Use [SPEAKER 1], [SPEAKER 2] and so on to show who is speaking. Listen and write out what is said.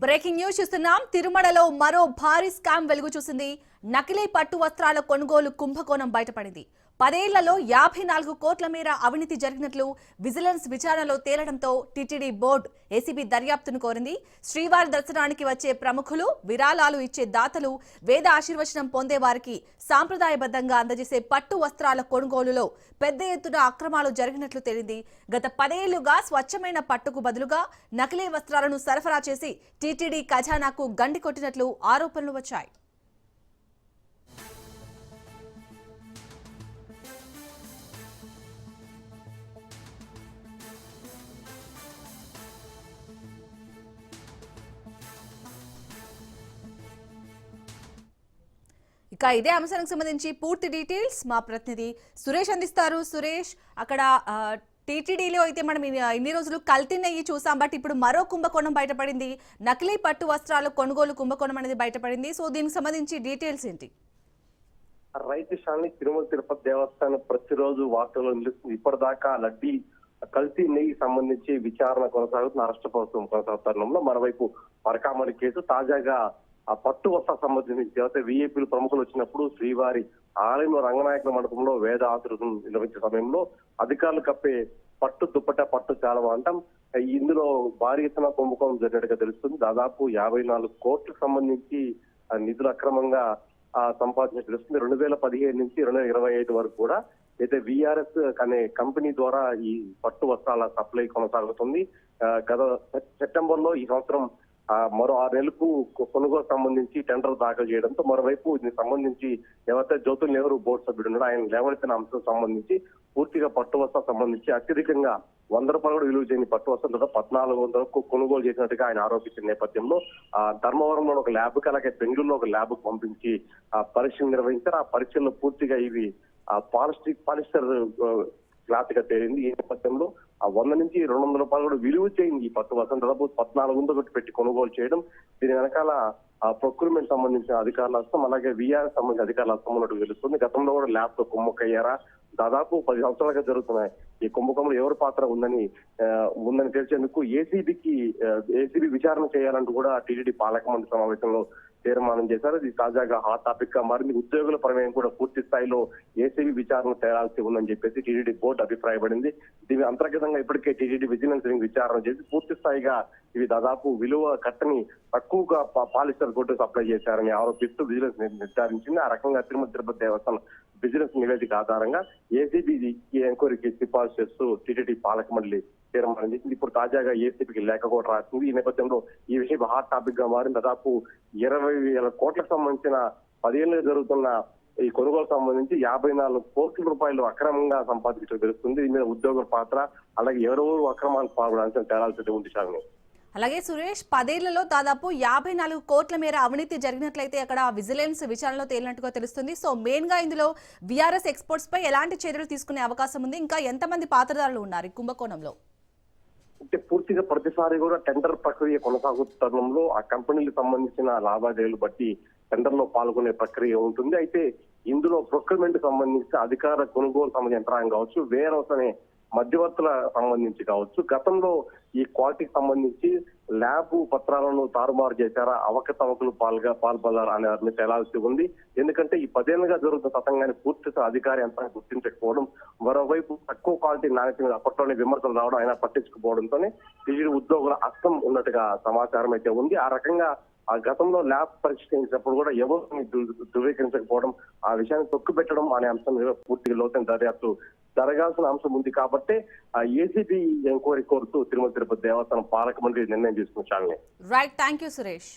[SPEAKER 1] Breaking news చూస్తున్నాం. తిరుమలలో మరో భారీ స్కామ్ వెలుగు చూసింది. నకిలీ పట్టు వస్త్రాల కొనుగోలు కుంభకోణం బయటపడింది. 10 ఏళ్లలో 54 కోట్ల మేర అవినీతి జరిగినట్లు విజిలెన్స్ విచారణలో తేలడంతో టీటీడీ బోర్డు ఏసీబీ దర్యాప్తును కోరింది. శ్రీవారి దర్శనానికి వచ్చే ప్రముఖులు, విరాళాలు ఇచ్చే దాతలు, వేద ఆశీర్వచనం పొందే వారికి సాంప్రదాయబద్ధంగా అందజేసే పట్టు వస్త్రాల కొనుగోలులో పెద్ద ఎత్తున అక్రమాలు జరిగినట్లు తేలింది. గత 10 ఏళ్లుగా స్వచ్ఛమైన పట్టుకు బదులుగా నకిలీ వస్త్రాలను సరఫరా చేసి టీటీడీ ఖజానాకు గండి కొట్టినట్లు ఆరోపణలు వచ్చాయి. ఇక ఇదే అంశానికి సంబంధించి పూర్తి డీటెయిల్స్ మా ప్రతినిధి సురేష్ అందిస్తారు. సురేష్, అక్కడ టీటీడీలో అయితే మనం ఇన్ని రోజులు కల్తీ నెయ్యి చూసాం, బట్ ఇప్పుడు మరో కుంభకోణం బయటపడింది. నకిలీ పట్టు వస్త్రాల కొనుగోలు కుంభకోణం అనేది బయటపడింది. సో దీనికి సంబంధించి డీటెయిల్స్ ఏంటి?
[SPEAKER 2] రైతు శాలని తిరుమల తిరుపతి దేవస్థానం ప్రతిరోజు వార్తల్లో నిలుస్తుంది. ఇప్పటిదాకా లడ్డీ కల్తీ నెయ్యి సంబంధించి విచారణ కొనసాగుతున్న రాష్ట్ర ప్రభుత్వం కొనసాగుతున్న మరోవైపు మరకామడి కేసు తాజాగా ఆ పట్టు వస్త్ర సంబంధించి అయితే విఐపీలు ప్రముఖులు వచ్చినప్పుడు శ్రీవారి ఆలయంలో రంగనాయకుల మండపంలో వేద ఆశీర్వచనం నిర్వహించే సమయంలో అధికారులు కప్పే పట్టు దుప్పట పట్టు చాలా అంటాం. ఇందులో భారీ ఎత్తున కుంభకోణం జరిగినట్టుగా తెలుస్తుంది. దాదాపు 54 కోట్లకు సంబంధించి నిధులు అక్రమంగా సంపాదించినట్టు తెలుస్తుంది. 2015 నుంచి 2025 వరకు కూడా అయితే విఆర్ఎస్ అనే కంపెనీ ద్వారా ఈ పట్టు వస్త్రాల సప్లై కొనసాగుతుంది. గత సెప్టెంబర్ లో ఈ సంవత్సరం మరో 6 నెలలకు కొనుగోలు సంబంధించి టెండర్ దాఖలు చేయడంతో మరోవైపు దీనికి సంబంధించి ఎవరైతే జ్యోతుల్ నెహ్రూ బోర్డు సభ్యుడు ఉన్నాడో ఆయన లేవనెత్తిన అంశం సంబంధించి పూర్తిగా పట్టు వస్త్రం సంబంధించి అత్యధికంగా 100 రూపాయలు కూడా విలువ చేయని పట్టు వస్త్రం 1400 కొనుగోలు చేసినట్టుగా ఆయన ఆరోపించిన నేపథ్యంలో ధర్మవరంలో ఒక ల్యాబ్ కి అలాగే బెంగళూరులో ఒక ల్యాబ్ పంపించి పరీక్షలు నిర్వహించారు. ఆ పరీక్షల్లో పూర్తిగా ఇవి పాలిస్టర్ క్లాత్ గా తేలింది. ఈ నేపథ్యంలో 100 నుంచి 200 రూపాయలు కూడా విలువ చేయింది ఈ పట్టు వస్త్రం దాదాపు 1400 పెట్టి కొనుగోలు చేయడం. దీని వెనకాల ప్రొక్యూర్మెంట్ సంబంధించిన అధికారుల హస్తం అలాగే విఆర్ సంబంధించిన అధికారుల హస్తం ఉన్నట్టు తెలుస్తుంది. గతంలో కూడా ల్యాబ్ తో కుమ్మక్కయ్యారా దాదాపు 10 సంవత్సరాలుగా జరుగుతున్నాయి. ఈ కుంభకోణంలో ఎవరి పాత్ర ఉందని తెలిసేందుకు ఏసీబీ విచారణ చేయాలంటూ కూడా టీటీడీ పాలక మండలి సమావేశంలో తీర్మానం చేశారు. ఇది తాజాగా హాట్ టాపిక్ గా మారింది. ఉద్యోగుల ప్రమేయం కూడా పూర్తి స్థాయిలో ఏసీబీ విచారణ తేలాల్సి ఉందని చెప్పేసి టీటీడీ బోర్డు అభిప్రాయపడింది. దీని అంతర్గతంగా ఇప్పటికే టీటీడీ విజిలెన్స్ విచారణ చేసి పూర్తి స్థాయిగా ఇవి దాదాపు విలువ కట్టని తక్కువగా పాలిస్టర్ కోర్టు సప్లై చేశారని ఆరోపిస్తూ విజిలెన్స్ నిర్ధారించింది. ఆ రకంగా తిరుమల తిరుపతి దేవస్థానం బిజినెస్ నివేదిక ఆధారంగా ఏసీబీ ఎంక్వైరీకి సిఫార్సు చేస్తూ టీటీడీ పాలక మండలి తీర్మానం చేసింది. ఇప్పుడు తాజాగా ఏసీబీకి లేఖ కూడా రాసింది. ఈ నేపథ్యంలో ఈ విషయం హాట్ టాపిక్ గా మారింది. దాదాపు 20,000 కోట్లకు సంబంధించిన 10 ఏళ్ళుగా జరుగుతున్న ఈ కొనుగోలు సంబంధించి 54 కోట్ల రూపాయలు అక్రమంగా సంపాదించడం తెలుస్తుంది. దీని మీద ఉద్యోగుల పాత్ర అలాగే ఎవరెవరు అక్రమాలకు పాల్గొనాల్సిన తేలాల్సి ఉంది. శాలిని,
[SPEAKER 1] అలాగే సురేష్, 10 ఏళ్లలో దాదాపు 54 కోట్ల మేర అవినీతి జరిగినట్లయితే అక్కడ విజిలెన్స్ విచారణలో తేలినట్టుగా తెలుస్తుంది. సో మెయిన్ గా ఇందులో విఆర్ఎస్ ఎక్స్పోర్ట్స్ పై ఎలాంటి చర్యలు తీసుకునే అవకాశం ఉంది? ఇంకా ఎంతమంది పాత్రదారులు ఉన్నారు ఈ కుంభకోణంలో?
[SPEAKER 2] అంటే పూర్తిగా ప్రతిసారి కూడా టెండర్ ప్రక్రియ కొనసాగుతున్నంలో ఆ కంపెనీలకు సంబంధించిన లావాదేవీలు బట్టి టెండర్ లో పాల్గొనే ప్రక్రియ ఉంటుంది. అయితే ఇందులో ప్రొక్యూర్మెంట్ సంబంధించి అధికార కొనుగోలు సంబంధించిన యంత్రాంగం కావచ్చు, వేర్ హౌస్ అనే మధ్యవర్తుల సంబంధించి కావచ్చు, గతంలో ఈ క్వాలిటీకి సంబంధించి ల్యాబ్ పత్రాలను తారుమారు చేశారా, అవకతవకలు పాల్పడారా అనే తేలాల్సి ఉంది. ఎందుకంటే ఈ 10 ఏళ్ళుగా జరుగుతున్న తతంగాన్ని పూర్తిగా అధికారి యంత్రాన్ని గుర్తించకపోవడం, మరోవైపు తక్కువ క్వాలిటీ నాణ్యత మీద అప్పట్లోనే విమర్శలు రావడం ఆయన పట్టించుకోవడంతోనే టీటీడీ ఉద్యోగుల హస్తం ఉన్నట్టుగా సమాచారం అయితే ఉంది. ఆ రకంగా ఆ గతంలో ల్యాబ్ పరీక్ష చేసినప్పుడు కూడా ఎవరిని ధృవీకరించకపోవడం, ఆ విషయాన్ని తొక్కిపెట్టడం అనే అంశం మీద పూర్తిగా లోతైన దర్యాప్తు జరగాల్సిన అంశం ఉంది. కాబట్టి ఆ ఏసీబీ ఎంక్వైరీ కోరుతూ తిరుమల తిరుపతి దేవస్థానం పాలక మండలి నిర్ణయం తీసుకున్న.
[SPEAKER 1] Right, thank you Suresh.